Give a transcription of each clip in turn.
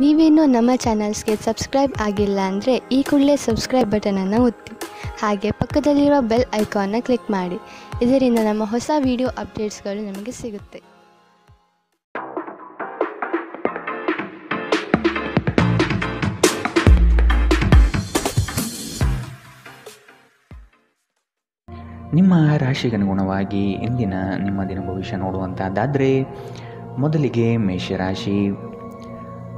ನೀವೇನೂ ನಮ್ಮ ಚಾನಲ್ಸ್ಗೆ ಸಬ್ಸ್ಕ್ರೈಬ್ ಆಗಿಲ್ಲ ಅಂದರೆ ಈ ಕೂಡಲೇ ಸಬ್ಸ್ಕ್ರೈಬ್ ಬಟನನ್ನು ಒತ್ತಿ, ಹಾಗೆ ಪಕ್ಕದಲ್ಲಿರುವ ಬೆಲ್ ಐಕಾನ್ನ ಕ್ಲಿಕ್ ಮಾಡಿ. ಇದರಿಂದ ನಮ್ಮ ಹೊಸ ವಿಡಿಯೋ ಅಪ್ಡೇಟ್ಸ್ಗಳು ನಿಮಗೆ ಸಿಗುತ್ತೆ. ನಿಮ್ಮ ರಾಶಿಗನುಗುಣವಾಗಿ ಇಂದಿನ ನಿಮ್ಮ ದಿನ ಭವಿಷ್ಯ ನೋಡುವಂಥದ್ದಾದರೆ, ಮೊದಲಿಗೆ ಮೇಷರಾಶಿ.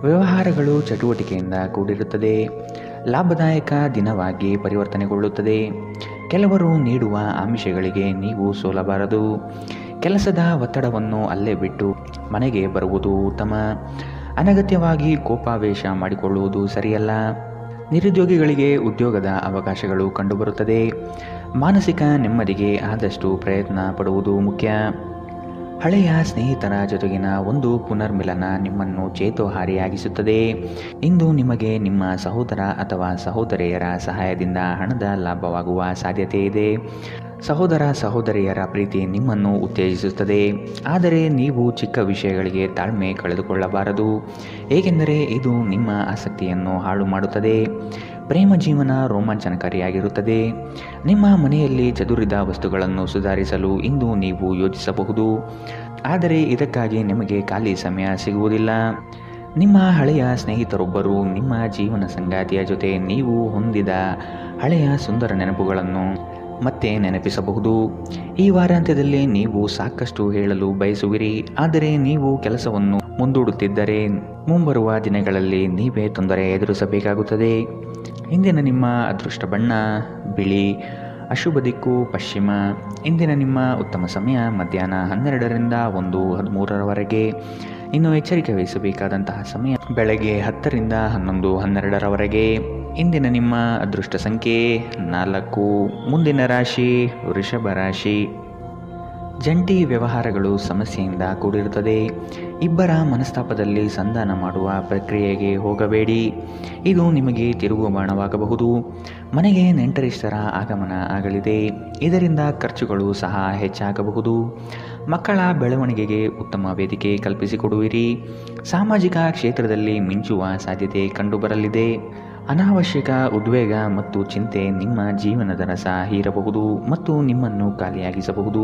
ವ್ಯವಹಾರಗಳು ಚಟುವಟಿಕೆಯಿಂದ ಕೂಡಿರುತ್ತದೆ. ಲಾಭದಾಯಕ ದಿನವಾಗಿ ಪರಿವರ್ತನೆಗೊಳ್ಳುತ್ತದೆ. ಕೆಲವರು ನೀಡುವ ಆಮಿಷಗಳಿಗೆ ನೀವು ಸೋಲಬಾರದು. ಕೆಲಸದ ಒತ್ತಡವನ್ನು ಅಲ್ಲೇ ಬಿಟ್ಟು ಮನೆಗೆ ಬರುವುದು ಉತ್ತಮ. ಅನಗತ್ಯವಾಗಿ ಕೋಪಾವೇಶ ಮಾಡಿಕೊಳ್ಳುವುದು ಸರಿಯಲ್ಲ. ನಿರುದ್ಯೋಗಿಗಳಿಗೆ ಉದ್ಯೋಗದ ಅವಕಾಶಗಳು ಕಂಡುಬರುತ್ತದೆ. ಮಾನಸಿಕ ನೆಮ್ಮದಿಗೆ ಆದಷ್ಟು ಪ್ರಯತ್ನ ಪಡುವುದು ಮುಖ್ಯ. ಹಳೆಯ ಸ್ನೇಹಿತರ ಜೊತೆಗಿನ ಒಂದು ಪುನರ್ಮಿಲನ ನಿಮ್ಮನ್ನು ಚೇತೋಹಾರಿಯಾಗಿಸುತ್ತದೆ. ಇಂದು ನಿಮಗೆ ನಿಮ್ಮ ಸಹೋದರ ಅಥವಾ ಸಹೋದರಿಯರ ಸಹಾಯದಿಂದ ಹಣದ ಲಾಭವಾಗುವ ಸಾಧ್ಯತೆ ಇದೆ. ಸಹೋದರ ಸಹೋದರಿಯರ ಪ್ರೀತಿ ನಿಮ್ಮನ್ನು ಉತ್ತೇಜಿಸುತ್ತದೆ. ಆದರೆ ನೀವು ಚಿಕ್ಕ ವಿಷಯಗಳಿಗೆ ತಾಳ್ಮೆ ಕಳೆದುಕೊಳ್ಳಬಾರದು, ಏಕೆಂದರೆ ಇದು ನಿಮ್ಮ ಆಸಕ್ತಿಯನ್ನು ಹಾಳು ಮಾಡುತ್ತದೆ. ಪ್ರೇಮ ಜೀವನ ರೋಮಾಂಚನಕಾರಿಯಾಗಿರುತ್ತದೆ. ನಿಮ್ಮ ಮನೆಯಲ್ಲಿ ಚದುರಿದ ವಸ್ತುಗಳನ್ನು ಸುಧಾರಿಸಲು ಇಂದು ನೀವು ಯೋಚಿಸಬಹುದು, ಆದರೆ ಇದಕ್ಕಾಗಿ ನಿಮಗೆ ಖಾಲಿ ಸಮಯ ಸಿಗುವುದಿಲ್ಲ. ನಿಮ್ಮ ಹಳೆಯ ಸ್ನೇಹಿತರೊಬ್ಬರು ನಿಮ್ಮ ಜೀವನ ಸಂಗಾತಿಯ ಜೊತೆ ನೀವು ಹೊಂದಿದ ಹಳೆಯ ಸುಂದರ ನೆನಪುಗಳನ್ನು ಮತ್ತೆ ನೆನಪಿಸಬಹುದು. ಈ ವಾರಾಂತ್ಯದಲ್ಲಿ ನೀವು ಸಾಕಷ್ಟು ಹೇಳಲು ಬಯಸುವಿರಿ, ಆದರೆ ನೀವು ಕೆಲಸವನ್ನು ಮುಂದೂಡುತ್ತಿದ್ದರೆ ಮುಂಬರುವ ದಿನಗಳಲ್ಲಿ ನೀವೇ ತೊಂದರೆ ಎದುರಿಸಬೇಕಾಗುತ್ತದೆ. ಇಂದಿನ ನಿಮ್ಮ ಅದೃಷ್ಟ ಬಣ್ಣ ಬಿಳಿ. ಅಶುಭ ದಿಕ್ಕು ಪಶ್ಚಿಮ. ಇಂದಿನ ನಿಮ್ಮ ಉತ್ತಮ ಸಮಯ ಮಧ್ಯಾಹ್ನ 12ರಿಂದ 1:13ರವರೆಗೆ. ಇನ್ನು ಎಚ್ಚರಿಕೆ ವಹಿಸಬೇಕಾದಂತಹ ಸಮಯ ಬೆಳಗ್ಗೆ 10ರಿಂದ 11:12ರವರೆಗೆ. ಇಂದಿನ ನಿಮ್ಮ ಅದೃಷ್ಟ ಸಂಖ್ಯೆ 4. ಮುಂದಿನ ರಾಶಿ ವೃಷಭ ರಾಶಿ. ಜಂಟಿ ವ್ಯವಹಾರಗಳು ಸಮಸ್ಯೆಯಿಂದ ಕೂಡಿರುತ್ತದೆ. ಇಬ್ಬರ ಮನಸ್ತಾಪದಲ್ಲಿ ಸಂಧಾನ ಮಾಡುವ ಪ್ರಕ್ರಿಯೆಗೆ ಹೋಗಬೇಡಿ, ಇದು ನಿಮಗೆ ತಿರುಗು ಬಾಣವಾಗಬಹುದು. ಮನೆಗೆ ನೆಂಟರಿಷ್ಟರ ಆಗಮನ ಆಗಲಿದೆ, ಇದರಿಂದ ಖರ್ಚುಗಳು ಸಹ ಹೆಚ್ಚಾಗಬಹುದು. ಮಕ್ಕಳ ಬೆಳವಣಿಗೆಗೆ ಉತ್ತಮ ವೇದಿಕೆ ಕಲ್ಪಿಸಿಕೊಡುವಿರಿ. ಸಾಮಾಜಿಕ ಕ್ಷೇತ್ರದಲ್ಲಿ ಮಿಂಚುವ ಸಾಧ್ಯತೆ ಕಂಡುಬರಲಿದೆ. ಅನಾವಶ್ಯಕ ಉದ್ವೇಗ ಮತ್ತು ಚಿಂತೆ ನಿಮ್ಮ ಜೀವನದ ರಸ ಹೀರಬಹುದು ಮತ್ತು ನಿಮ್ಮನ್ನು ಖಾಲಿಯಾಗಿಸಬಹುದು.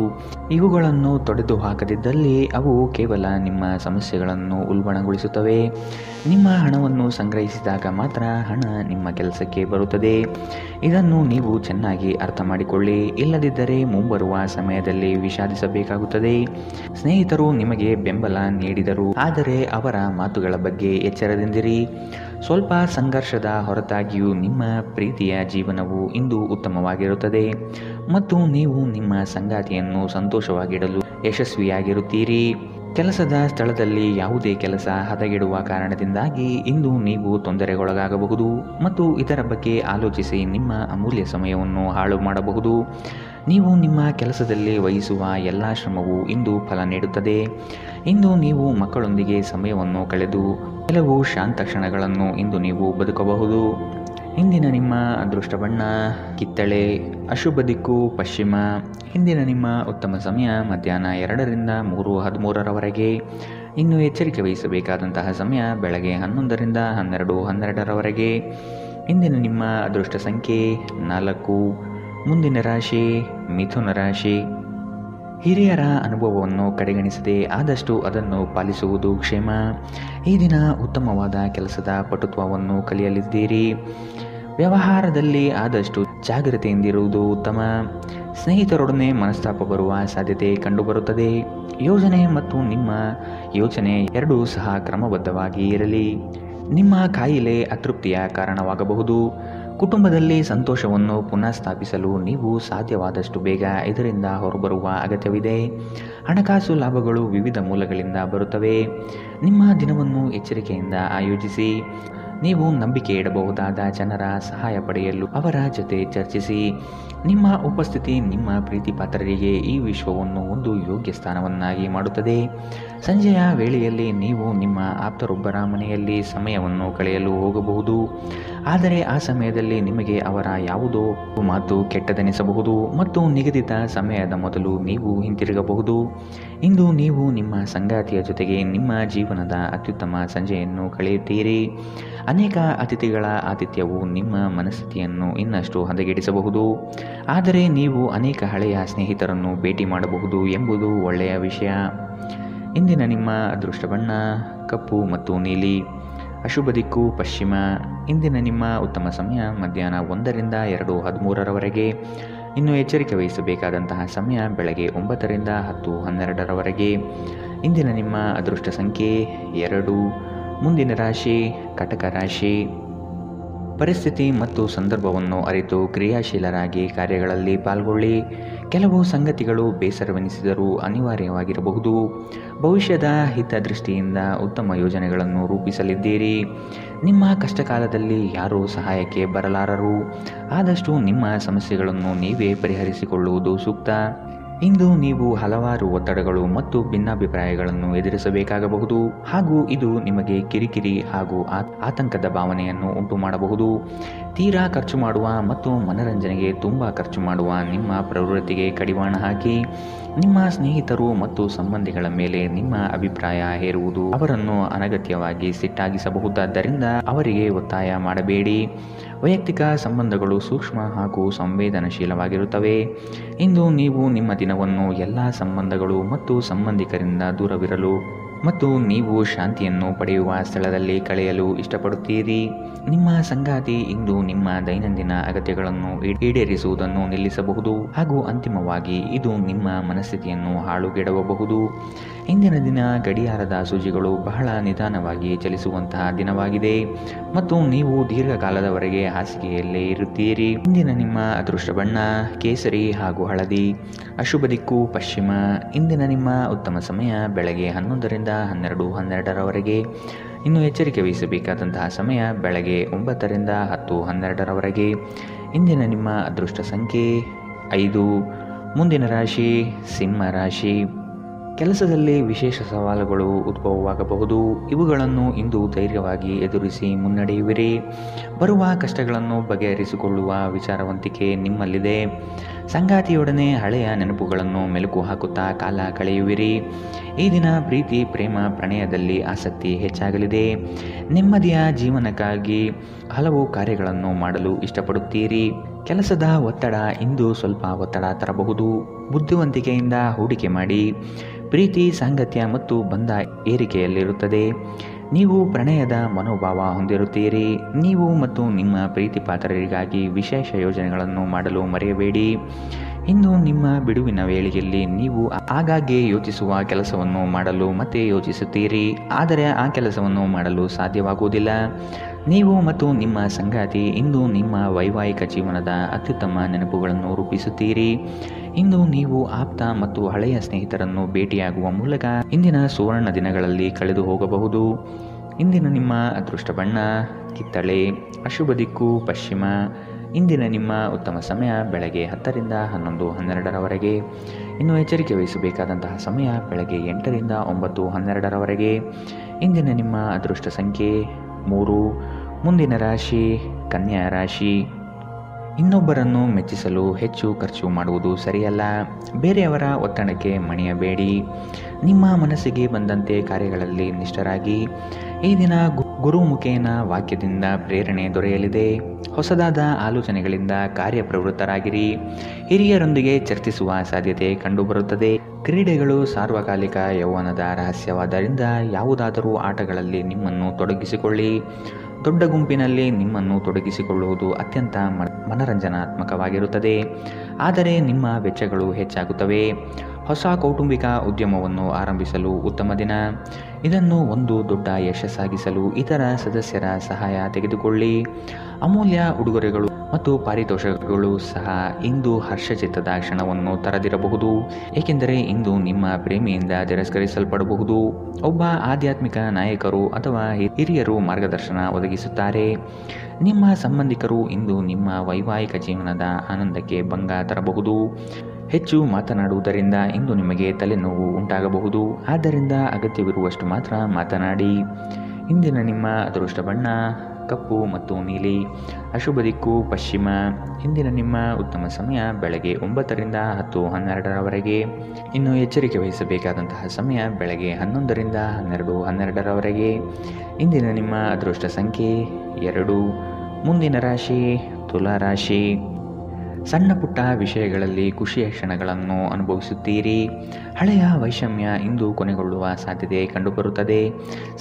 ಇವುಗಳನ್ನು ತೊಡೆದು ಹಾಕದಿದ್ದಲ್ಲಿ ಅವು ಕೇವಲ ನಿಮ್ಮ ಸಮಸ್ಯೆಗಳನ್ನು ಉಲ್ಬಣಗೊಳಿಸುತ್ತವೆ. ನಿಮ್ಮ ಹಣವನ್ನು ಸಂಗ್ರಹಿಸಿದಾಗ ಮಾತ್ರ ಹಣ ನಿಮ್ಮ ಕೆಲಸಕ್ಕೆ ಬರುತ್ತದೆ. ಇದನ್ನು ನೀವು ಚೆನ್ನಾಗಿ ಅರ್ಥ ಮಾಡಿಕೊಳ್ಳಿ, ಇಲ್ಲದಿದ್ದರೆ ಮುಂಬರುವ ಸಮಯದಲ್ಲಿ ವಿಷಾದಿಸಬೇಕಾಗುತ್ತದೆ. ಸ್ನೇಹಿತರು ನಿಮಗೆ ಬೆಂಬಲ ನೀಡಿದರು, ಆದರೆ ಅವರ ಮಾತುಗಳ ಬಗ್ಗೆ ಎಚ್ಚರದಿಂದಿರಿ. ಸ್ವಲ್ಪ ಸಂಘರ್ಷದ ಹೊರತಾಗಿಯೂ ನಿಮ್ಮ ಪ್ರೀತಿಯ ಜೀವನವು ಇಂದು ಉತ್ತಮವಾಗಿರುತ್ತದೆ ಮತ್ತು ನೀವು ನಿಮ್ಮ ಸಂಗಾತಿಯನ್ನು ಸಂತೋಷವಾಗಿಡಲು ಯಶಸ್ವಿಯಾಗಿರುತ್ತೀರಿ. ಕೆಲಸದ ಸ್ಥಳದಲ್ಲಿ ಯಾವುದೇ ಕೆಲಸ ಹದಗೆಡುವ ಕಾರಣದಿಂದಾಗಿ ಇಂದು ನೀವು ತೊಂದರೆಗೊಳಗಾಗಬಹುದು ಮತ್ತು ಇದರ ಬಗ್ಗೆ ಆಲೋಚಿಸಿ ನಿಮ್ಮ ಅಮೂಲ್ಯ ಸಮಯವನ್ನು ಹಾಳು ಮಾಡಬಹುದು. ನೀವು ನಿಮ್ಮ ಕೆಲಸದಲ್ಲಿ ವಹಿಸುವ ಎಲ್ಲ ಶ್ರಮವು ಇಂದು ಫಲ ನೀಡುತ್ತದೆ. ಇಂದು ನೀವು ಮಕ್ಕಳೊಂದಿಗೆ ಸಮಯವನ್ನು ಕಳೆದು ಕೆಲವು ಶಾಂತ ಕ್ಷಣಗಳನ್ನು ಇಂದು ನೀವು ಬದುಕಬಹುದು. ಇಂದಿನ ನಿಮ್ಮ ಅದೃಷ್ಟ ಬಣ್ಣ ಕಿತ್ತಳೆ. ಅಶುಭ ದಿಕ್ಕು ಪಶ್ಚಿಮ. ಇಂದಿನ ನಿಮ್ಮ ಉತ್ತಮ ಸಮಯ ಮಧ್ಯಾಹ್ನ 2ರಿಂದ 3:13ರವರೆಗೆ. ಇನ್ನು ಎಚ್ಚರಿಕೆ ವಹಿಸಬೇಕಾದಂತಹ ಸಮಯ ಬೆಳಗ್ಗೆ 11ರಿಂದ 12:12ರವರೆಗೆ. ಇಂದಿನ ನಿಮ್ಮ ಅದೃಷ್ಟ ಸಂಖ್ಯೆ 4. ಮುಂದಿನ ರಾಶಿ ಮಿಥುನ ರಾಶಿ. ಹಿರಿಯರ ಅನುಭವವನ್ನು ಕಡೆಗಣಿಸದೆ ಆದಷ್ಟು ಅದನ್ನು ಪಾಲಿಸುವುದು ಕ್ಷೇಮ. ಈ ದಿನ ಉತ್ತಮವಾದ ಕೆಲಸದ ಪಟುತ್ವವನ್ನು ಕಲಿಯಲಿದ್ದೀರಿ. ವ್ಯವಹಾರದಲ್ಲಿ ಆದಷ್ಟು ಜಾಗ್ರತೆಯಿಂದಿರುವುದು ಉತ್ತಮ. ಸ್ನೇಹಿತರೊಡನೆ ಮನಸ್ತಾಪ ಬರುವ ಸಾಧ್ಯತೆ ಕಂಡುಬರುತ್ತದೆ. ಯೋಜನೆ ಮತ್ತು ನಿಮ್ಮ ಯೋಚನೆ ಎರಡೂ ಸಹ ಕ್ರಮಬದ್ಧವಾಗಿ ಇರಲಿ. ನಿಮ್ಮ ಕಾಯಿಲೆ ಅತೃಪ್ತಿಯ ಕಾರಣವಾಗಬಹುದು. ಕುಟುಂಬದಲ್ಲಿ ಸಂತೋಷವನ್ನು ಪುನಃ ಸ್ಥಾಪಿಸಲು ನೀವು ಸಾಧ್ಯವಾದಷ್ಟು ಬೇಗ ಇದರಿಂದ ಹೊರಬರುವ ಅಗತ್ಯವಿದೆ. ಹಣಕಾಸು ಲಾಭಗಳು ವಿವಿಧ ಮೂಲಗಳಿಂದ ಬರುತ್ತವೆ. ನಿಮ್ಮ ದಿನವನ್ನು ಎಚ್ಚರಿಕೆಯಿಂದ ಆಯೋಜಿಸಿ. ನೀವು ನಂಬಿಕೆ ಇಡಬಹುದಾದ ಜನರ ಸಹಾಯ ಪಡೆಯಲು ಅವರ ಜೊತೆ ಚರ್ಚಿಸಿ. ನಿಮ್ಮ ಉಪಸ್ಥಿತಿ ನಿಮ್ಮ ಪ್ರೀತಿ ಪಾತ್ರರಿಗೆ ಈ ವಿಶ್ವವನ್ನು ಒಂದು ಯೋಗ್ಯ ಸ್ಥಾನವನ್ನಾಗಿ ಮಾಡುತ್ತದೆ. ಸಂಜೆಯ ವೇಳೆಯಲ್ಲಿ ನೀವು ನಿಮ್ಮ ಆಪ್ತರೊಬ್ಬರ ಮನೆಯಲ್ಲಿ ಸಮಯವನ್ನು ಕಳೆಯಲು ಹೋಗಬಹುದು, ಆದರೆ ಆ ಸಮಯದಲ್ಲಿ ನಿಮಗೆ ಅವರ ಯಾವುದೋ ಮಾತು ಕೆಟ್ಟದೆನಿಸಬಹುದು ಮತ್ತು ನಿಗದಿತ ಸಮಯದ ಮೊದಲು ನೀವು ಹಿಂತಿರುಗಬಹುದು. ಇಂದು ನೀವು ನಿಮ್ಮ ಸಂಗಾತಿಯ ಜೊತೆಗೆ ನಿಮ್ಮ ಜೀವನದ ಅತ್ಯುತ್ತಮ ಸಂಜೆಯನ್ನು ಕಳೆಯುತ್ತೀರಿ. ಅನೇಕ ಅತಿಥಿಗಳ ಆತಿಥ್ಯವು ನಿಮ್ಮ ಮನಸ್ಥಿತಿಯನ್ನು ಇನ್ನಷ್ಟು ಹದಗೆಡಿಸಬಹುದು, ಆದರೆ ನೀವು ಅನೇಕ ಹಳೆಯ ಸ್ನೇಹಿತರನ್ನು ಭೇಟಿ ಮಾಡಬಹುದು ಎಂಬುದು ಒಳ್ಳೆಯ ವಿಷಯ. ಇಂದಿನ ನಿಮ್ಮ ಅದೃಷ್ಟ ಬಣ್ಣ ಕಪ್ಪು ಮತ್ತು ನೀಲಿ. ಅಶುಭ ದಿಕ್ಕು ಪಶ್ಚಿಮ. ಇಂದಿನ ನಿಮ್ಮ ಉತ್ತಮ ಸಮಯ ಮಧ್ಯಾಹ್ನ 1ರಿಂದ 2:13ರವರೆಗೆ. ಇನ್ನು ಎಚ್ಚರಿಕೆ ವಹಿಸಬೇಕಾದಂತಹ ಸಮಯ ಬೆಳಗ್ಗೆ 9ರಿಂದ 10:12ರವರೆಗೆ. ಇಂದಿನ ನಿಮ್ಮ ಅದೃಷ್ಟ ಸಂಖ್ಯೆ 2. ಮುಂದಿನ ರಾಶಿ ಕಟಕ ರಾಶಿ. ಪರಿಸ್ಥಿತಿ ಮತ್ತು ಸಂದರ್ಭವನ್ನು ಅರಿತು ಕ್ರಿಯಾಶೀಲರಾಗಿ ಕಾರ್ಯಗಳಲ್ಲಿ ಪಾಲ್ಗೊಳ್ಳಿ. ಕೆಲವು ಸಂಗತಿಗಳು ಬೇಸರವೆನಿಸಿದರೂ ಅನಿವಾರ್ಯವಾಗಿರಬಹುದು. ಭವಿಷ್ಯದ ಹಿತದೃಷ್ಟಿಯಿಂದ ಉತ್ತಮ ಯೋಜನೆಗಳನ್ನು ರೂಪಿಸಲಿದ್ದೀರಿ. ನಿಮ್ಮ ಕಷ್ಟಕಾಲದಲ್ಲಿ ಯಾರೂ ಸಹಾಯಕ್ಕೆ ಬರಲಾರರು. ಆದಷ್ಟು ನಿಮ್ಮ ಸಮಸ್ಯೆಗಳನ್ನು ನೀವೇ ಪರಿಹರಿಸಿಕೊಳ್ಳುವುದು ಸೂಕ್ತ. ಇಂದು ನೀವು ಹಲವಾರು ಒತ್ತಡಗಳು ಮತ್ತು ಭಿನ್ನಾಭಿಪ್ರಾಯಗಳನ್ನು ಎದುರಿಸಬೇಕಾಗಬಹುದು, ಹಾಗೂ ಇದು ನಿಮಗೆ ಕಿರಿಕಿರಿ ಹಾಗೂ ಆತಂಕದ ಭಾವನೆಯನ್ನು ಉಂಟು ಮಾಡಬಹುದು. ತೀರಾ ಖರ್ಚು ಮಾಡುವ ಮತ್ತು ಮನರಂಜನೆಗೆ ತುಂಬ ಖರ್ಚು ಮಾಡುವ ನಿಮ್ಮ ಪ್ರವೃತ್ತಿಗೆ ಕಡಿವಾಣ ಹಾಕಿ. ನಿಮ್ಮ ಸ್ನೇಹಿತರು ಮತ್ತು ಸಂಬಂಧಿಗಳ ಮೇಲೆ ನಿಮ್ಮ ಅಭಿಪ್ರಾಯ ಹೇರುವುದು ಅವರನ್ನು ಅನಗತ್ಯವಾಗಿ ಸಿಟ್ಟಾಗಿಸಬಹುದಾದ್ದರಿಂದ ಅವರಿಗೆ ಒತ್ತಾಯ ಮಾಡಬೇಡಿ. ವೈಯಕ್ತಿಕ ಸಂಬಂಧಗಳು ಸೂಕ್ಷ್ಮ ಹಾಗೂ ಸಂವೇದನಶೀಲವಾಗಿರುತ್ತವೆ. ಇಂದು ನೀವು ನಿಮ್ಮ ದಿನವನ್ನು ಎಲ್ಲ ಸಂಬಂಧಗಳು ಮತ್ತು ಸಂಬಂಧಿಕರಿಂದ ದೂರವಿರಲು ಮತ್ತು ನೀವು ಶಾಂತಿಯನ್ನು ಪಡೆಯುವ ಸ್ಥಳದಲ್ಲಿ ಕಳೆಯಲು ಇಷ್ಟಪಡುತ್ತೀರಿ. ನಿಮ್ಮ ಸಂಗಾತಿ ಇಂದು ನಿಮ್ಮ ದೈನಂದಿನ ಅಗತ್ಯಗಳನ್ನು ಈಡೇರಿಸುವುದನ್ನು ನಿಲ್ಲಿಸಬಹುದು, ಹಾಗೂ ಅಂತಿಮವಾಗಿ ಇದು ನಿಮ್ಮ ಮನಸ್ಥಿತಿಯನ್ನು ಹಾಳುಗೆಡವಬಹುದು. ಇಂದಿನ ದಿನ ಗಡಿಯಾರದ ಸೂಜಿಗಳು ಬಹಳ ನಿಧಾನವಾಗಿ ಚಲಿಸುವಂತಹ ದಿನವಾಗಿದೆ ಮತ್ತು ನೀವು ದೀರ್ಘಕಾಲದವರೆಗೆ ಹಾಸಿಗೆಯಲ್ಲೇ ಇರುತ್ತೀರಿ. ಇಂದಿನ ನಿಮ್ಮ ಅದೃಷ್ಟ ಬಣ್ಣ ಕೇಸರಿ ಹಾಗೂ ಹಳದಿ. ಅಶುಭ ದಿಕ್ಕು ಪಶ್ಚಿಮ. ಇಂದಿನ ನಿಮ್ಮ ಉತ್ತಮ ಸಮಯ ಬೆಳಗ್ಗೆ 11ರಿಂದ 12:12ರವರೆಗೆ. ಇನ್ನು ಎಚ್ಚರಿಕೆ ವಹಿಸಬೇಕಾದಂತಹ ಸಮಯ ಬೆಳಗ್ಗೆ 9ರಿಂದ 10:12ರವರೆಗೆ. ಇಂದಿನ ನಿಮ್ಮ ಅದೃಷ್ಟ ಸಂಖ್ಯೆ 5. ಮುಂದಿನ ರಾಶಿ ಸಿಂಹ ರಾಶಿ. ಕೆಲಸದಲ್ಲಿ ವಿಶೇಷ ಸವಾಲುಗಳು ಉದ್ಭವವಾಗಬಹುದು. ಇವುಗಳನ್ನು ಇಂದು ಧೈರ್ಯವಾಗಿ ಎದುರಿಸಿ ಮುನ್ನಡೆಯುವಿರಿ. ಬರುವ ಕಷ್ಟಗಳನ್ನು ಬಗೆಹರಿಸಿಕೊಳ್ಳುವ ವಿಚಾರವಂತಿಕೆ ನಿಮ್ಮಲ್ಲಿದೆ. ಸಂಗಾತಿಯೊಡನೆ ಹಳೆಯ ನೆನಪುಗಳನ್ನು ಮೆಲುಕು ಹಾಕುತ್ತಾ ಕಾಲ ಕಳೆಯುವಿರಿ. ಈ ದಿನ ಪ್ರೀತಿ ಪ್ರೇಮ ಪ್ರಣಯದಲ್ಲಿ ಆಸಕ್ತಿ ಹೆಚ್ಚಾಗಲಿದೆ. ನೆಮ್ಮದಿಯ ಜೀವನಕ್ಕಾಗಿ ಹಲವು ಕಾರ್ಯಗಳನ್ನು ಮಾಡಲು ಇಷ್ಟಪಡುತ್ತೀರಿ. ಕೆಲಸದ ಒತ್ತಡ ಇಂದು ಸ್ವಲ್ಪ ಒತ್ತಡ ತರಬಹುದು. ಬುದ್ಧಿವಂತಿಕೆಯಿಂದ ಹೂಡಿಕೆ ಮಾಡಿ. ಪ್ರೀತಿ ಸಾಂಗತ್ಯ ಮತ್ತು ಬಂಧ ಏರಿಕೆಯಲ್ಲಿರುತ್ತದೆ. ನೀವು ಪ್ರಣಯದ ಮನೋಭಾವ ಹೊಂದಿರುತ್ತೀರಿ. ನೀವು ಮತ್ತು ನಿಮ್ಮ ಪ್ರೀತಿ ಪಾತ್ರರಿಗಾಗಿ ವಿಶೇಷ ಯೋಜನೆಗಳನ್ನು ಮಾಡಲು ಮರೆಯಬೇಡಿ. ಇಂದು ನಿಮ್ಮ ಬಿಡುವಿನ ವೇಳೆಯಲ್ಲಿ ನೀವು ಆಗಾಗ್ಗೆ ಯೋಚಿಸುವ ಕೆಲಸವನ್ನು ಮಾಡಲು ಮತ್ತೆ ಯೋಚಿಸುತ್ತೀರಿ, ಆದರೆ ಆ ಕೆಲಸವನ್ನು ಮಾಡಲು ಸಾಧ್ಯವಾಗುವುದಿಲ್ಲ. ನೀವು ಮತ್ತು ನಿಮ್ಮ ಸಂಗಾತಿ ಇಂದು ನಿಮ್ಮ ವೈವಾಹಿಕ ಜೀವನದ ಅತ್ಯುತ್ತಮ ನೆನಪುಗಳನ್ನು ರೂಪಿಸುತ್ತೀರಿ. ಇಂದು ನೀವು ಆಪ್ತ ಮತ್ತು ಹಳೆಯ ಸ್ನೇಹಿತರನ್ನು ಭೇಟಿಯಾಗುವ ಮೂಲಕ ಇಂದಿನ ಸುವರ್ಣ ದಿನಗಳಲ್ಲಿ ಕಳೆದು ಹೋಗಬಹುದು. ಇಂದಿನ ನಿಮ್ಮ ಅದೃಷ್ಟ ಬಣ್ಣ ಕಿತ್ತಳೆ. ಅಶುಭ ದಿಕ್ಕು ಪಶ್ಚಿಮ. ಇಂದಿನ ನಿಮ್ಮ ಉತ್ತಮ ಸಮಯ ಬೆಳಗ್ಗೆ 10ರಿಂದ 11:12ರವರೆಗೆ. ಇನ್ನು ಎಚ್ಚರಿಕೆ ವಹಿಸಬೇಕಾದಂತಹ ಸಮಯ ಬೆಳಗ್ಗೆ 8ರಿಂದ 9:12ರವರೆಗೆ. ಇಂದಿನ ನಿಮ್ಮ ಅದೃಷ್ಟ ಸಂಖ್ಯೆ 3. ಮುಂದಿನ ರಾಶಿ ಕನ್ಯಾ ರಾಶಿ. ಇನ್ನೊಬ್ಬರನ್ನು ಮೆಚ್ಚಿಸಲು ಹೆಚ್ಚು ಖರ್ಚು ಮಾಡುವುದು ಸರಿಯಲ್ಲ. ಬೇರೆಯವರ ಒತ್ತಡಕ್ಕೆ ಮಣಿಯಬೇಡಿ. ನಿಮ್ಮ ಮನಸ್ಸಿಗೆ ಬಂದಂತೆ ಕಾರ್ಯಗಳಲ್ಲಿ ನಿಷ್ಠರಾಗಿ. ಈ ದಿನ ಗುರುಮುಖೇನ ವಾಕ್ಯದಿಂದ ಪ್ರೇರಣೆ ದೊರೆಯಲಿದೆ. ಹೊಸದಾದ ಆಲೋಚನೆಗಳಿಂದ ಕಾರ್ಯಪ್ರವೃತ್ತರಾಗಿರಿ. ಹಿರಿಯರೊಂದಿಗೆ ಚರ್ಚಿಸುವ ಸಾಧ್ಯತೆ ಕಂಡುಬರುತ್ತದೆ. ಕ್ರೀಡೆಗಳು ಸಾರ್ವಕಾಲಿಕ ಯೌವನದ ರಹಸ್ಯವಾದ್ದರಿಂದ ಯಾವುದಾದರೂ ಆಟಗಳಲ್ಲಿ ನಿಮ್ಮನ್ನು ತೊಡಗಿಸಿಕೊಳ್ಳಿ. ದೊಡ್ಡ ಗುಂಪಿನಲ್ಲಿ ನಿಮ್ಮನ್ನು ತೊಡಗಿಸಿಕೊಳ್ಳುವುದು ಅತ್ಯಂತ ಮನರಂಜನಾತ್ಮಕವಾಗಿರುತ್ತದೆ, ಆದರೆ ನಿಮ್ಮ ವೆಚ್ಚಗಳು ಹೆಚ್ಚಾಗುತ್ತವೆ. ಹೊಸ ಕೌಟುಂಬಿಕ ಉದ್ಯಮವನ್ನು ಆರಂಭಿಸಲು ಉತ್ತಮ ದಿನ. ಇದನ್ನು ಒಂದು ದೊಡ್ಡ ಯಶಸ್ಸಾಗಿಸಲು ಇತರ ಸದಸ್ಯರ ಸಹಾಯ ತೆಗೆದುಕೊಳ್ಳಿ. ಅಮೂಲ್ಯ ಉಡುಗೊರೆಗಳು ಮತ್ತು ಪಾರಿತೋಷಕಗಳು ಸಹ ಇಂದು ಹರ್ಷಚಿತ್ತದ ಕ್ಷಣವನ್ನು ತರದಿರಬಹುದು, ಏಕೆಂದರೆ ಇಂದು ನಿಮ್ಮ ಪ್ರೇಮಿಯಿಂದ ತಿರಸ್ಕರಿಸಲ್ಪಡಬಹುದು. ಒಬ್ಬ ಆಧ್ಯಾತ್ಮಿಕ ನಾಯಕರು ಅಥವಾ ಹಿರಿಯರು ಮಾರ್ಗದರ್ಶನ ಒದಗಿಸುತ್ತಾರೆ. ನಿಮ್ಮ ಸಂಬಂಧಿಕರು ಇಂದು ನಿಮ್ಮ ವೈವಾಹಿಕ ಜೀವನದ ಆನಂದಕ್ಕೆ ಭಂಗ ತರಬಹುದು. ಹೆಚ್ಚು ಮಾತನಾಡುವುದರಿಂದ ಇಂದು ನಿಮಗೆ ತಲೆನೋವು ಉಂಟಾಗಬಹುದು, ಆದ್ದರಿಂದ ಅಗತ್ಯವಿರುವಷ್ಟು ಮಾತ್ರ ಮಾತನಾಡಿ. ಇಂದಿನ ನಿಮ್ಮ ಅದೃಷ್ಟ ಬಣ್ಣ ಕಪ್ಪು ಮತ್ತು ನೀಲಿ. ಅಶುಭ ದಿಕ್ಕು ಪಶ್ಚಿಮ. ಇಂದಿನ ನಿಮ್ಮ ಉತ್ತಮ ಸಮಯ ಬೆಳಗ್ಗೆ 9ರಿಂದ 10:12ರವರೆಗೆ. ಇನ್ನು ಎಚ್ಚರಿಕೆ ವಹಿಸಬೇಕಾದಂತಹ ಸಮಯ ಬೆಳಗ್ಗೆ 11ರಿಂದ 12:12ರವರೆಗೆ. ಇಂದಿನ ನಿಮ್ಮ ಅದೃಷ್ಟ ಸಂಖ್ಯೆ 2. ಮುಂದಿನ ರಾಶಿ ತುಲಾ ರಾಶಿ. ಸಣ್ಣ ಪುಟ್ಟ ವಿಷಯಗಳಲ್ಲಿ ಖುಷಿಯ ಕ್ಷಣಗಳನ್ನು ಅನುಭವಿಸುತ್ತೀರಿ. ಹಳೆಯ ವೈಷಮ್ಯ ಇಂದು ಕೊನೆಗೊಳ್ಳುವ ಸಾಧ್ಯತೆ ಕಂಡುಬರುತ್ತದೆ.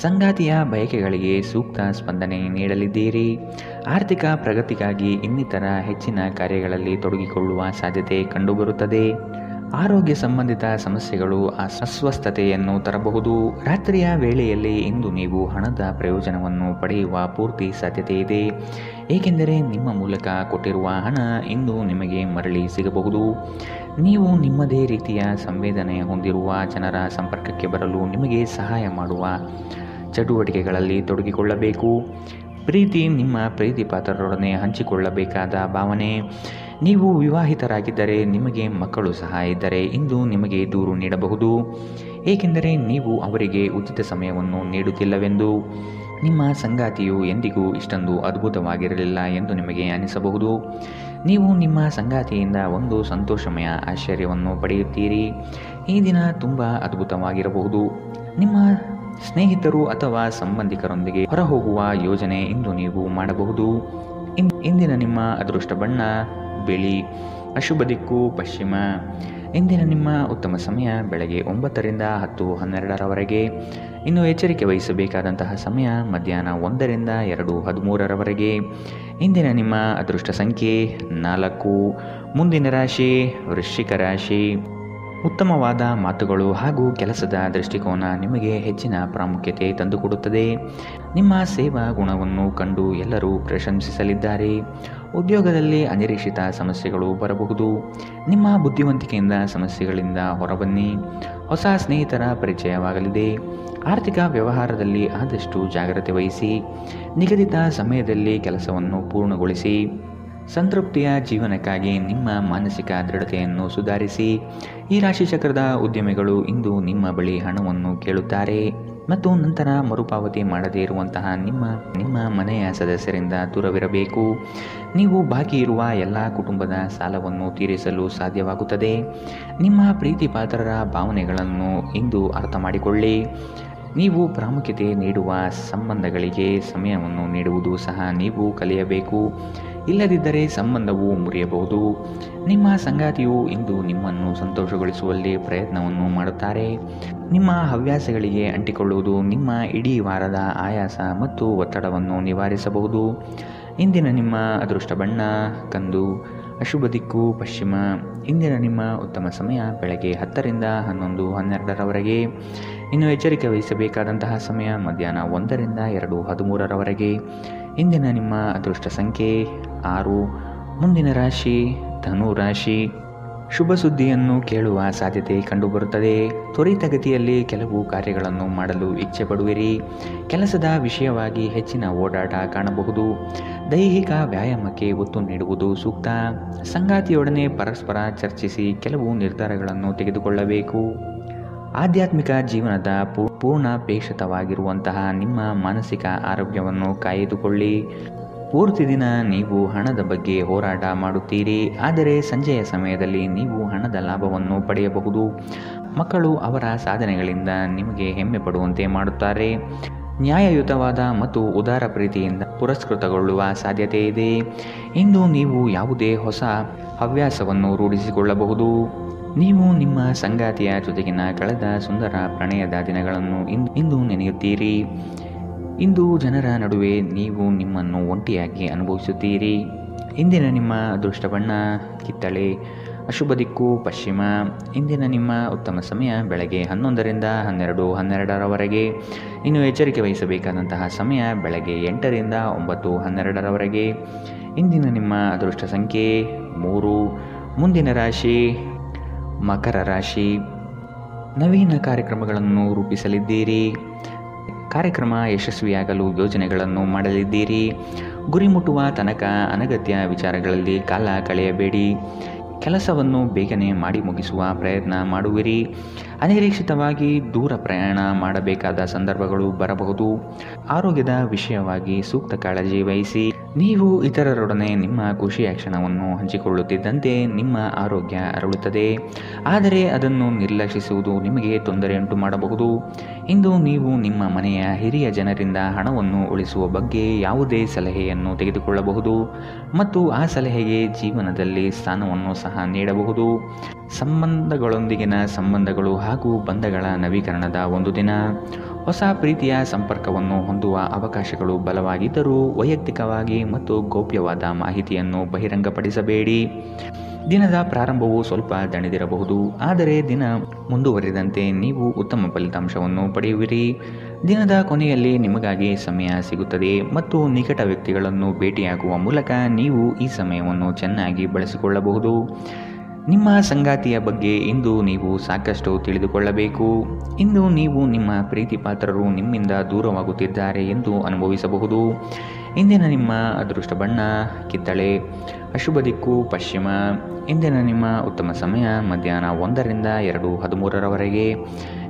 ಸಂಗಾತಿಯ ಬಯಕೆಗಳಿಗೆ ಸೂಕ್ತ ಸ್ಪಂದನೆ ನೀಡಲಿದ್ದೀರಿ. ಆರ್ಥಿಕ ಪ್ರಗತಿಗಾಗಿ ಇನ್ನಿತರ ಹೆಚ್ಚಿನ ಕಾರ್ಯಗಳಲ್ಲಿ ತೊಡಗಿಕೊಳ್ಳುವ ಸಾಧ್ಯತೆ ಕಂಡುಬರುತ್ತದೆ. ಆರೋಗ್ಯ ಸಂಬಂಧಿತ ಸಮಸ್ಯೆಗಳು ಅಸ್ವಸ್ಥತೆಯನ್ನು ತರಬಹುದು. ರಾತ್ರಿಯ ವೇಳೆಯಲ್ಲಿ ಇಂದು ನೀವು ಹಣದ ಪ್ರಯೋಜನವನ್ನು ಪಡೆಯುವ ಪೂರ್ತಿ ಸಾಧ್ಯತೆ ಇದೆ, ಏಕೆಂದರೆ ನಿಮ್ಮ ಮೂಲಕ ಕೊಟ್ಟಿರುವ ಹಣ ಇಂದು ನಿಮಗೆ ಮರಳಿ ಸಿಗಬಹುದು. ನೀವು ನಿಮ್ಮದೇ ರೀತಿಯ ಸಂವೇದನೆ ಹೊಂದಿರುವ ಜನರ ಸಂಪರ್ಕಕ್ಕೆ ಬರಲು ನಿಮಗೆ ಸಹಾಯ ಮಾಡುವ ಚಟುವಟಿಕೆಗಳಲ್ಲಿ ತೊಡಗಿಕೊಳ್ಳಬೇಕು. ಪ್ರೀತಿ ನಿಮ್ಮ ಪ್ರೀತಿ ಪಾತ್ರರೊಡನೆ ಹಂಚಿಕೊಳ್ಳಬೇಕಾದ ಭಾವನೆ. ನೀವು ವಿವಾಹಿತರಾಗಿದ್ದರೆ ನಿಮಗೆ ಮಕ್ಕಳು ಸಹ ಇದ್ದರೆ ಇಂದು ನಿಮಗೆ ದೂರು ನೀಡಬಹುದು, ಏಕೆಂದರೆ ನೀವು ಅವರಿಗೆ ಉಚಿತ ಸಮಯವನ್ನು ನೀಡುತ್ತಿಲ್ಲವೆಂದು. ನಿಮ್ಮ ಸಂಗಾತಿಯು ಎಂದಿಗೂ ಇಷ್ಟೊಂದು ಅದ್ಭುತವಾಗಿರಲಿಲ್ಲ ಎಂದು ನಿಮಗೆ ಅನಿಸಬಹುದು. ನೀವು ನಿಮ್ಮ ಸಂಗಾತಿಯಿಂದ ಒಂದು ಸಂತೋಷಮಯ ಆಶ್ಚರ್ಯವನ್ನು ಪಡೆಯುತ್ತೀರಿ. ಈ ದಿನ ತುಂಬ ಅದ್ಭುತವಾಗಿರಬಹುದು. ನಿಮ್ಮ ಸ್ನೇಹಿತರು ಅಥವಾ ಸಂಬಂಧಿಕರೊಂದಿಗೆ ಹೊರಹೋಗುವ ಯೋಜನೆ ಇಂದು ನೀವು ಮಾಡಬಹುದು. ಇಂದಿನ ನಿಮ್ಮ ಅದೃಷ್ಟ ಬಣ್ಣ ಬಿಳಿ. ಅಶುಭ ದಿಕ್ಕು ಪಶ್ಚಿಮ. ಇಂದಿನ ನಿಮ್ಮ ಉತ್ತಮ ಸಮಯ ಬೆಳಗ್ಗೆ 9ರಿಂದ 10:12ರವರೆಗೆ. ಇನ್ನು ಎಚ್ಚರಿಕೆ ವಹಿಸಬೇಕಾದಂತಹ ಸಮಯ ಮಧ್ಯಾಹ್ನ 1ರಿಂದ 2:13ರವರೆಗೆ. ಇಂದಿನ ನಿಮ್ಮ ಅದೃಷ್ಟ ಸಂಖ್ಯೆ 4. ಮುಂದಿನ ರಾಶಿ ವೃಶ್ಚಿಕ ರಾಶಿ. ಉತ್ತಮವಾದ ಮಾತುಗಳು ಹಾಗೂ ಕೆಲಸದ ದೃಷ್ಟಿಕೋನ ನಿಮಗೆ ಹೆಚ್ಚಿನ ಪ್ರಾಮುಖ್ಯತೆ ತಂದುಕೊಡುತ್ತದೆ. ನಿಮ್ಮ ಸೇವಾ ಗುಣವನ್ನು ಕಂಡು ಎಲ್ಲರೂ ಪ್ರಶಂಸಿಸಲಿದ್ದಾರೆ. ಉದ್ಯೋಗದಲ್ಲಿ ಅನಿರೀಕ್ಷಿತ ಸಮಸ್ಯೆಗಳು ಬರಬಹುದು. ನಿಮ್ಮ ಬುದ್ಧಿವಂತಿಕೆಯಿಂದ ಸಮಸ್ಯೆಗಳಿಂದ ಹೊರಬನ್ನಿ. ಹೊಸ ಸ್ನೇಹಿತರ ಪರಿಚಯವಾಗಲಿದೆ. ಆರ್ಥಿಕ ವ್ಯವಹಾರದಲ್ಲಿ ಆದಷ್ಟು ಜಾಗ್ರತೆ ವಹಿಸಿ. ನಿಗದಿತ ಸಮಯದಲ್ಲಿ ಕೆಲಸವನ್ನು ಪೂರ್ಣಗೊಳಿಸಿ. ಸಂತೃಪ್ತಿಯ ಜೀವನಕ್ಕಾಗಿ ನಿಮ್ಮ ಮಾನಸಿಕ ದೃಢತೆಯನ್ನು ಸುಧಾರಿಸಿ. ಈ ರಾಶಿಚಕ್ರದ ಉದ್ಯಮಿಗಳು ಇಂದು ನಿಮ್ಮ ಬಳಿ ಹಣವನ್ನು ಕೇಳುತ್ತಾರೆ ಮತ್ತು ನಂತರ ಮರುಪಾವತಿ ಮಾಡದೇ ಇರುವಂತಹ ನಿಮ್ಮ ಮನೆಯ ಸದಸ್ಯರಿಂದ ದೂರವಿರಬೇಕು. ನೀವು ಬಾಕಿ ಇರುವ ಎಲ್ಲ ಕುಟುಂಬದ ಸಾಲವನ್ನು ತೀರಿಸಲು ಸಾಧ್ಯವಾಗುತ್ತದೆ. ನಿಮ್ಮ ಪ್ರೀತಿ ಪಾತ್ರರ ಭಾವನೆಗಳನ್ನು ಇಂದು ಅರ್ಥ ಮಾಡಿಕೊಳ್ಳಿ. ನೀವು ಪ್ರಾಮುಖ್ಯತೆ ನೀಡುವ ಸಂಬಂಧಗಳಿಗೆ ಸಮಯವನ್ನು ನೀಡುವುದು ಸಹ ನೀವು ಕಲಿಯಬೇಕು. ಇಲ್ಲದಿದ್ದರೆ ಸಂಬಂಧವು ಮುರಿಯಬಹುದು. ನಿಮ್ಮ ಸಂಗಾತಿಯು ಇಂದು ನಿಮ್ಮನ್ನು ಸಂತೋಷಗೊಳಿಸುವಲ್ಲಿ ಪ್ರಯತ್ನವನ್ನು ಮಾಡುತ್ತಾರೆ. ನಿಮ್ಮ ಹವ್ಯಾಸಗಳಿಗೆ ಅಂಟಿಕೊಳ್ಳುವುದು ನಿಮ್ಮ ಇಡೀ ವಾರದ ಆಯಾಸ ಮತ್ತು ಒತ್ತಡವನ್ನು ನಿವಾರಿಸಬಹುದು. ಇಂದಿನ ನಿಮ್ಮ ಅದೃಷ್ಟ ಬಣ್ಣ ಕಂದು. ಅಶುಭ ದಿಕ್ಕು ಪಶ್ಚಿಮ. ಇಂದಿನ ನಿಮ್ಮ ಉತ್ತಮ ಸಮಯ ಬೆಳಗ್ಗೆ 10ರಿಂದ 11:12ರವರೆಗೆ. ಇನ್ನು ಎಚ್ಚರಿಕೆ ವಹಿಸಬೇಕಾದಂತಹ ಸಮಯ ಮಧ್ಯಾಹ್ನ 1ರಿಂದ 2:13ರವರೆಗೆ. ಇಂದಿನ ನಿಮ್ಮ ಅದೃಷ್ಟ ಸಂಖ್ಯೆ 6. ಮುಂದಿನ ರಾಶಿ ಧನು ರಾಶಿ. ಶುಭ ಸುದ್ದಿಯನ್ನು ಕೇಳುವ ಸಾಧ್ಯತೆ ಕಂಡುಬರುತ್ತದೆ. ತ್ವರಿತಗತಿಯಲ್ಲಿ ಕೆಲವು ಕಾರ್ಯಗಳನ್ನು ಮಾಡಲು ಇಚ್ಛೆ ಪಡುವಿರಿ. ಕೆಲಸದ ವಿಷಯವಾಗಿ ಹೆಚ್ಚಿನ ಓಡಾಟ ಕಾಣಬಹುದು. ದೈಹಿಕ ವ್ಯಾಯಾಮಕ್ಕೆ ಒತ್ತು ನೀಡುವುದು ಸೂಕ್ತ. ಸಂಗಾತಿಯೊಡನೆ ಪರಸ್ಪರ ಚರ್ಚಿಸಿ ಕೆಲವು ನಿರ್ಧಾರಗಳನ್ನು ತೆಗೆದುಕೊಳ್ಳಬೇಕು. ಆಧ್ಯಾತ್ಮಿಕ ಜೀವನದ ಪೂರ್ಣಾಪೇಕ್ಷಿತವಾಗಿರುವಂತಹ ನಿಮ್ಮ ಮಾನಸಿಕ ಆರೋಗ್ಯವನ್ನು ಕಾಯ್ದುಕೊಳ್ಳಿ. ಪೂರ್ತಿ ದಿನ ನೀವು ಹಣದ ಬಗ್ಗೆ ಹೋರಾಟ ಮಾಡುತ್ತೀರಿ, ಆದರೆ ಸಂಜೆಯ ಸಮಯದಲ್ಲಿ ನೀವು ಹಣದ ಲಾಭವನ್ನು ಪಡೆಯಬಹುದು. ಮಕ್ಕಳು ಅವರ ಸಾಧನೆಗಳಿಂದ ನಿಮಗೆ ಹೆಮ್ಮೆ ಪಡುವಂತೆ ಮಾಡುತ್ತಾರೆ. ನ್ಯಾಯಯುತವಾದ ಮತ್ತು ಉದಾರ ಪ್ರೀತಿಯಿಂದ ಪುರಸ್ಕೃತಗೊಳ್ಳುವ ಸಾಧ್ಯತೆ ಇದೆ. ಇಂದು ನೀವು ಯಾವುದೇ ಹೊಸ ಹವ್ಯಾಸವನ್ನು ರೂಢಿಸಿಕೊಳ್ಳಬಹುದು. ನೀವು ನಿಮ್ಮ ಸಂಗಾತಿಯ ಜೊತೆಗಿನ ಕಳೆದ ಸುಂದರ ಪ್ರಣಯದ ದಿನಗಳನ್ನು ಇಂದು ನೆನೆಯುತ್ತೀರಿ. ಇಂದು ಜನರ ನಡುವೆ ನೀವು ನಿಮ್ಮನ್ನು ಒಂಟಿಯಾಗಿ ಅನುಭವಿಸುತ್ತೀರಿ. ಇಂದಿನ ನಿಮ್ಮ ಅದೃಷ್ಟ ಬಣ್ಣ ಕಿತ್ತಳೆ. ಅಶುಭ ದಿಕ್ಕು ಪಶ್ಚಿಮ. ಇಂದಿನ ನಿಮ್ಮ ಉತ್ತಮ ಸಮಯ ಬೆಳಗ್ಗೆ 11ರಿಂದ 12:12ರವರೆಗೆ. ಇನ್ನು ಎಚ್ಚರಿಕೆ ವಹಿಸಬೇಕಾದಂತಹ ಸಮಯ ಬೆಳಗ್ಗೆ 8ರಿಂದ 9:12ರವರೆಗೆ. ಇಂದಿನ ನಿಮ್ಮ ಅದೃಷ್ಟ ಸಂಖ್ಯೆ 3. ಮುಂದಿನ ರಾಶಿ ಮಕರ ರಾಶಿ. ನವೀನ ಕಾರ್ಯಕ್ರಮಗಳನ್ನು ರೂಪಿಸಲಿದ್ದೀರಿ. ಕಾರ್ಯಕ್ರಮ ಯಶಸ್ವಿಯಾಗಲು ಯೋಜನೆಗಳನ್ನು ಮಾಡಲಿದ್ದೀರಿ. ಗುರಿ ಮುಟ್ಟುವ ತನಕ ಅನಗತ್ಯ ವಿಚಾರಗಳಲ್ಲಿ ಕಾಲ ಕಳೆಯಬೇಡಿ. ಕೆಲಸವನ್ನು ಬೇಗನೆ ಮಾಡಿ ಮುಗಿಸುವ ಪ್ರಯತ್ನ ಮಾಡುವಿರಿ. ಅನಿರೀಕ್ಷಿತವಾಗಿ ದೂರ ಪ್ರಯಾಣ ಮಾಡಬೇಕಾದ ಸಂದರ್ಭಗಳು ಬರಬಹುದು. ಆರೋಗ್ಯದ ವಿಷಯವಾಗಿ ಸೂಕ್ತ ಕಾಳಜಿ ವಹಿಸಿ. ನೀವು ಇತರರೊಡನೆ ನಿಮ್ಮ ಖುಷಿಯ ಕ್ಷಣವನ್ನು ಹಂಚಿಕೊಳ್ಳುತ್ತಿದ್ದಂತೆ ನಿಮ್ಮ ಆರೋಗ್ಯ ಅರಳುತ್ತದೆ. ಆದರೆ ಅದನ್ನು ನಿರ್ಲಕ್ಷಿಸುವುದು ನಿಮಗೆ ತೊಂದರೆಯುಂಟು ಮಾಡಬಹುದು. ಇಂದು ನೀವು ನಿಮ್ಮ ಮನೆಯ ಹಿರಿಯ ಜನರಿಂದ ಹಣವನ್ನು ಉಳಿಸುವ ಬಗ್ಗೆ ಯಾವುದೇ ಸಲಹೆಯನ್ನು ತೆಗೆದುಕೊಳ್ಳಬಹುದು ಮತ್ತು ಆ ಸಲಹೆಗೆ ಜೀವನದಲ್ಲಿ ಸ್ಥಾನವನ್ನು ಸಹ ನೀಡಬಹುದು. ಸಂಬಂಧಗಳೊಂದಿಗಿನ ಸಂಬಂಧಗಳು ಹಾಗೂ ಬಂಧಗಳ ನವೀಕರಣದ ಒಂದು ದಿನ. ಹೊಸ ಪ್ರೀತಿಯ ಸಂಪರ್ಕವನ್ನು ಹೊಂದುವ ಅವಕಾಶಗಳು ಬಲವಾಗಿದ್ದರೂ ವೈಯಕ್ತಿಕವಾಗಿ ಮತ್ತು ಗೌಪ್ಯವಾದ ಮಾಹಿತಿಯನ್ನು ಬಹಿರಂಗಪಡಿಸಬೇಡಿ. ದಿನದ ಪ್ರಾರಂಭವು ಸ್ವಲ್ಪ ದಣಿದಿರಬಹುದು, ಆದರೆ ದಿನ ಮುಂದುವರಿದಂತೆ ನೀವು ಉತ್ತಮ ಫಲಿತಾಂಶವನ್ನು ಪಡೆಯುವಿರಿ. ದಿನದ ಕೊನೆಯಲ್ಲಿ ನಿಮಗಾಗಿ ಸಮಯ ಸಿಗುತ್ತದೆ ಮತ್ತು ನಿಕಟ ವ್ಯಕ್ತಿಗಳನ್ನು ಭೇಟಿಯಾಗುವ ಮೂಲಕ ನೀವು ಈ ಸಮಯವನ್ನು ಚೆನ್ನಾಗಿ ಬಳಸಿಕೊಳ್ಳಬಹುದು. ನಿಮ್ಮ ಸಂಗಾತಿಯ ಬಗ್ಗೆ ಇಂದು ನೀವು ಸಾಕಷ್ಟು ತಿಳಿದುಕೊಳ್ಳಬೇಕು. ಇಂದು ನೀವು ನಿಮ್ಮ ಪ್ರೀತಿ ಪಾತ್ರರು ನಿಮ್ಮಿಂದ ದೂರವಾಗುತ್ತಿದ್ದಾರೆ ಎಂದು ಅನುಭವಿಸಬಹುದು. ಇಂದಿನ ನಿಮ್ಮ ಅದೃಷ್ಟ ಬಣ್ಣ ಕಿತ್ತಳೆ. ಅಶುಭ ದಿಕ್ಕು ಪಶ್ಚಿಮ. ಇಂದಿನ ನಿಮ್ಮ ಉತ್ತಮ ಸಮಯ ಮಧ್ಯಾಹ್ನ 1ರಿಂದ 2:13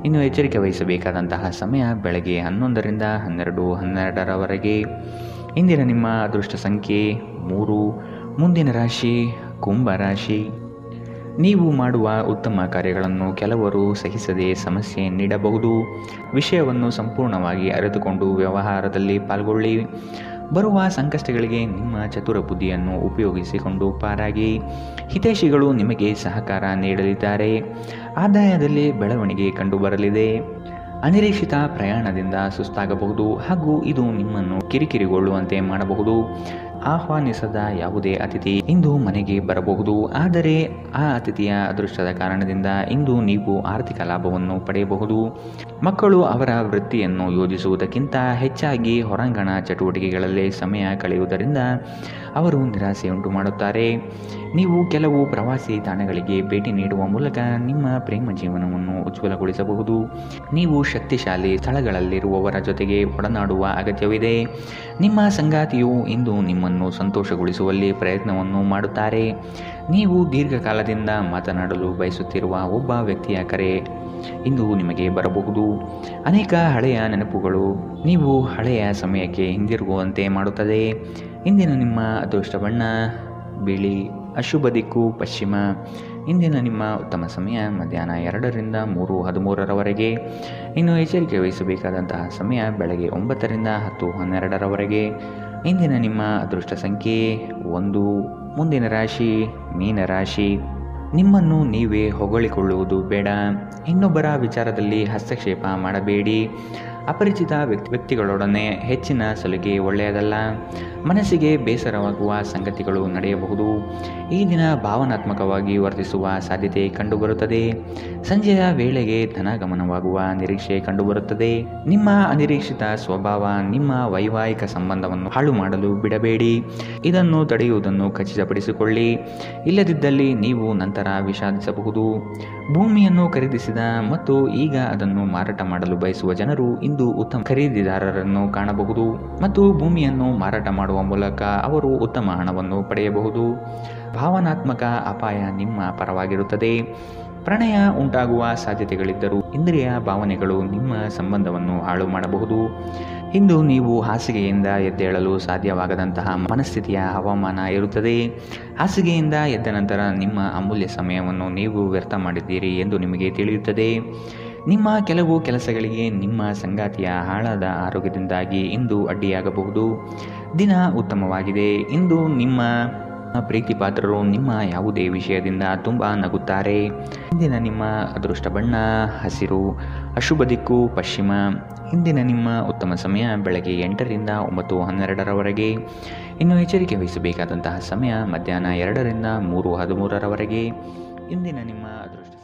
ಇನ್ನು ಎಚ್ಚರಿಕೆ ವಹಿಸಬೇಕಾದಂತಹ ಸಮಯ ಬೆಳಗ್ಗೆ 11ರಿಂದ 12:12 ಇಂದಿನ ನಿಮ್ಮ ಅದೃಷ್ಟ ಸಂಖ್ಯೆ 3. ಮುಂದಿನ ರಾಶಿ ಕುಂಭ ರಾಶಿ. ನೀವು ಮಾಡುವ ಉತ್ತಮ ಕಾರ್ಯಗಳನ್ನು ಕೆಲವರು ಸಹಿಸದೆ ಸಮಸ್ಯೆ ನೀಡಬಹುದು. ವಿಷಯವನ್ನು ಸಂಪೂರ್ಣವಾಗಿ ಅರಿತುಕೊಂಡು ವ್ಯವಹಾರದಲ್ಲಿ ಪಾಲ್ಗೊಳ್ಳಿ. ಬರುವ ಸಂಕಷ್ಟಗಳಿಗೆ ನಿಮ್ಮ ಚತುರ ಬುದ್ಧಿಯನ್ನು ಉಪಯೋಗಿಸಿಕೊಂಡು ಪಾರಾಗಿ. ಹಿತೈಷಿಗಳು ನಿಮಗೆ ಸಹಕಾರ ನೀಡಲಿದ್ದಾರೆ. ಆದಾಯದಲ್ಲಿ ಬೆಳವಣಿಗೆ ಕಂಡುಬರಲಿದೆ. ಅನಿರೀಕ್ಷಿತ ಪ್ರಯಾಣದಿಂದ ಸುಸ್ತಾಗಬಹುದು ಹಾಗೂ ಇದು ನಿಮ್ಮನ್ನು ಕಿರಿಕಿರಿಗೊಳ್ಳುವಂತೆ ಮಾಡಬಹುದು. ಆಹ್ವಾನಿಸದ ಯಾವುದೇ ಅತಿಥಿ ಇಂದು ಮನೆಗೆ ಬರಬಹುದು, ಆದರೆ ಆ ಅತಿಥಿಯ ಅದೃಷ್ಟದ ಕಾರಣದಿಂದ ಇಂದು ನೀವು ಆರ್ಥಿಕ ಲಾಭವನ್ನು ಪಡೆಯಬಹುದು. ಮಕ್ಕಳು ಅವರ ವೃತ್ತಿಯನ್ನು ಯೋಜಿಸುವುದಕ್ಕಿಂತ ಹೆಚ್ಚಾಗಿ ಹೊರಾಂಗಣ ಚಟುವಟಿಕೆಗಳಲ್ಲೇ ಸಮಯ ಕಳೆಯುವುದರಿಂದ ಅವರು ನಿರಾಸೆಯುಂಟು ಮಾಡುತ್ತಾರೆ. ನೀವು ಕೆಲವು ಪ್ರವಾಸಿ ತಾಣಗಳಿಗೆ ಭೇಟಿ ನೀಡುವ ಮೂಲಕ ನಿಮ್ಮ ಪ್ರೇಮ ಜೀವನವನ್ನು ಉಜ್ವಲಗೊಳಿಸಬಹುದು. ನೀವು ಶಕ್ತಿಶಾಲಿ ಸ್ಥಳಗಳಲ್ಲಿರುವವರ ಜೊತೆಗೆ ಒಡನಾಡುವ ಅಗತ್ಯವಿದೆ. ನಿಮ್ಮ ಸಂಗಾತಿಯು ಇಂದು ನಿಮ್ಮನ್ನು ಸಂತೋಷಗೊಳಿಸುವಲ್ಲಿ ಪ್ರಯತ್ನವನ್ನು ಮಾಡುತ್ತಾರೆ. ನೀವು ದೀರ್ಘಕಾಲದಿಂದ ಮಾತನಾಡಲು ಬಯಸುತ್ತಿರುವ ಒಬ್ಬ ವ್ಯಕ್ತಿಯ ಕರೆ ಇಂದು ನಿಮಗೆ ಬರಬಹುದು. ಅನೇಕ ಹಳೆಯ ನೆನಪುಗಳು ನೀವು ಹಳೆಯ ಸಮಯಕ್ಕೆ ಹಿಂದಿರುಗುವಂತೆ ಮಾಡುತ್ತದೆ. ಇಂದಿನ ನಿಮ್ಮ ಅದೃಷ್ಟ ಬಣ್ಣ ಬಿಳಿ. ಅಶುಭ ದಿಕ್ಕು ಪಶ್ಚಿಮ. ಇಂದಿನ ನಿಮ್ಮ ಉತ್ತಮ ಸಮಯ ಮಧ್ಯಾಹ್ನ 2ರಿಂದ 3:13 ಇನ್ನು ಎಚ್ಚರಿಕೆ ವಹಿಸಬೇಕಾದಂತಹ ಸಮಯ ಬೆಳಗ್ಗೆ 9ರಿಂದ 10:12 ಇಂದಿನ ನಿಮ್ಮ ಅದೃಷ್ಟ ಸಂಖ್ಯೆ 1. ಮುಂದಿನ ರಾಶಿ ಮೀನರಾಶಿ. ನಿಮ್ಮನ್ನು ನೀವೇ ಹೊಗಳಿಕೊಳ್ಳುವುದು ಬೇಡ. ಇನ್ನೊಬ್ಬರ ವಿಚಾರದಲ್ಲಿ ಹಸ್ತಕ್ಷೇಪ ಮಾಡಬೇಡಿ. ಅಪರಿಚಿತ ವ್ಯಕ್ತಿಗಳೊಡನೆ ಹೆಚ್ಚಿನ ಸಲುಗೆ ಒಳ್ಳೆಯದಲ್ಲ. ಮನಸ್ಸಿಗೆ ಬೇಸರವಾಗುವ ಸಂಗತಿಗಳು ನಡೆಯಬಹುದು. ಈ ದಿನ ಭಾವನಾತ್ಮಕವಾಗಿ ವರ್ತಿಸುವ ಸಾಧ್ಯತೆ ಕಂಡುಬರುತ್ತದೆ. ಸಂಜೆಯ ವೇಳೆಗೆ ಧನಗಮನವಾಗುವ ನಿರೀಕ್ಷೆ ಕಂಡುಬರುತ್ತದೆ. ನಿಮ್ಮ ಅನಿರೀಕ್ಷಿತ ಸ್ವಭಾವ ನಿಮ್ಮ ವೈವಾಹಿಕ ಸಂಬಂಧವನ್ನು ಹಾಳು ಮಾಡಲು ಬಿಡಬೇಡಿ. ಇದನ್ನು ತಡೆಯುವುದನ್ನು ಖಚಿತಪಡಿಸಿಕೊಳ್ಳಿ. ಇಲ್ಲದಿದ್ದಲ್ಲಿ ನೀವು ನಂತರ ವಿಷಾದಿಸಬಹುದು. ಭೂಮಿಯನ್ನು ಖರೀದಿಸಿದ ಮತ್ತು ಈಗ ಅದನ್ನು ಮಾರಾಟ ಮಾಡಲು ಬಯಸುವ ಜನರು ಇಂದು ಉತ್ತಮ ಖರೀದಿದಾರರನ್ನು ಕಾಣಬಹುದು ಮತ್ತು ಭೂಮಿಯನ್ನು ಮಾರಾಟ ಮಾಡುವ ಮೂಲಕ ಅವರು ಉತ್ತಮ ಹಣವನ್ನು ಪಡೆಯಬಹುದು. ಭಾವನಾತ್ಮಕ ಅಪಾಯ ನಿಮ್ಮ ಪರವಾಗಿರುತ್ತದೆ. ಪ್ರಣಯ ಉಂಟಾಗುವ ಸಾಧ್ಯತೆಗಳಿದ್ದರೂ ಇಂದ್ರಿಯ ಭಾವನೆಗಳು ನಿಮ್ಮ ಸಂಬಂಧವನ್ನು ಹಾಳು ಮಾಡಬಹುದು. ಇಂದು ನೀವು ಹಾಸಿಗೆಯಿಂದ ಎದ್ದೇಳಲು ಸಾಧ್ಯವಾಗದಂತಹ ಮನಸ್ಥಿತಿಯ ಹವಾಮಾನ ಇರುತ್ತದೆ. ಹಾಸಿಗೆಯಿಂದ ಎದ್ದ ನಂತರ ನಿಮ್ಮ ಅಮೂಲ್ಯ ಸಮಯವನ್ನು ನೀವು ವ್ಯರ್ಥ ಮಾಡಿದ್ದೀರಿ ಎಂದು ನಿಮಗೆ ತಿಳಿಯುತ್ತದೆ. ನಿಮ್ಮ ಕೆಲವು ಕೆಲಸಗಳಿಗೆ ನಿಮ್ಮ ಸಂಗಾತಿಯ ಹಾಳಾದ ಆರೋಗ್ಯದಿಂದಾಗಿ ಇಂದು ಅಡ್ಡಿಯಾಗಬಹುದು. ದಿನ ಉತ್ತಮವಾಗಿದೆ. ಇಂದು ನಿಮ್ಮ ಪ್ರೀತಿ ಪಾತ್ರರು ನಿಮ್ಮ ಯಾವುದೇ ವಿಷಯದಿಂದ ತುಂಬ ನಗುತ್ತಾರೆ. ಇಂದಿನ ನಿಮ್ಮ ಅದೃಷ್ಟ ಬಣ್ಣ ಹಸಿರು. ಅಶುಭ ದಿಕ್ಕು ಪಶ್ಚಿಮ. ಇಂದಿನ ನಿಮ್ಮ ಉತ್ತಮ ಸಮಯ ಬೆಳಗ್ಗೆ 8ರಿಂದ 9:12 ಇನ್ನು ಎಚ್ಚರಿಕೆ ವಹಿಸಬೇಕಾದಂತಹ ಸಮಯ ಮಧ್ಯಾಹ್ನ 2ರಿಂದ 3:13 ಇಂದಿನ ನಿಮ್ಮ ಅದೃಷ್ಟ